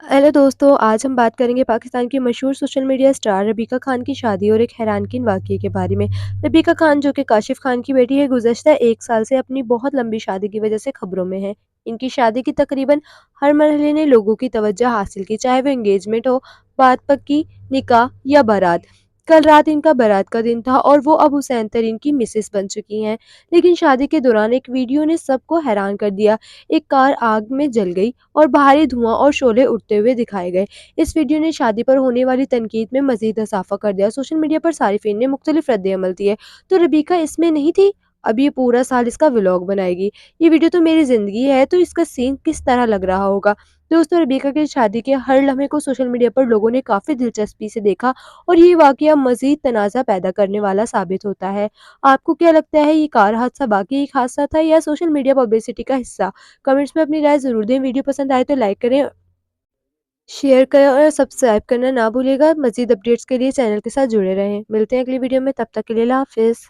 Hello दोस्तों, आज हम बात करेंगे पाकिस्तान की मशहूर सोशल मीडिया स्टार रबीका खान की शादी और एक हैरानकुन वाक़ये के बारे में। रबीका खान जो कि काशिफ खान की बेटी है, गुज़श्ता 1 साल से अपनी बहुत लंबी शादी की वजह से खबरों में है। इनकी शादी की तकरीबन हर मरहले ने लोगों की तवज्जो हासिल की, चाहे वो एंगेजमेंट हो, बात पक्की, निकाह या बारात। कल रात इनका बारात का दिन था और वो अब हुसैन तरीन की मिसेस बन चुकी हैं। लेकिन शादी के दौरान एक वीडियो ने सबको हैरान कर दिया। एक कार आग में जल गई और भारी धुआं और शोले उठते हुए दिखाए गए। इस वीडियो ने शादी पर होने वाली तनकीद में मजीद इजाफा कर दिया। सोशल मीडिया पर सारिफिन ने मुख्तलिफ रद्द-ए-अमल दिए। तो रबीका इसमें नहीं थी, अब ये पूरा साल इसका व्लॉग बनाएगी। ये वीडियो तो मेरी ज़िंदगी है, तो इसका सीन किस तरह लग रहा होगा? दोस्तों, रबीका की शादी के हर लम्हे को सोशल मीडिया पर लोगों ने काफ़ी दिलचस्पी से देखा और ये वाक़या मज़ीद तनाज़ा पैदा करने वाला साबित होता है। आपको क्या लगता है, ये कार हादसा वाक़ई एक हादसा था या सोशल मीडिया पब्लिसिटी का हिस्सा? कमेंट्स में अपनी राय ज़रूर दें। वीडियो पसंद आए तो लाइक करें, शेयर करें और सब्सक्राइब करना ना भूलिएगा। मज़ीद अपडेट्स के लिए चैनल के साथ जुड़े रहें। मिलते हैं अगली वीडियो में, तब तक के लिए अल्लाह हाफ़िज़।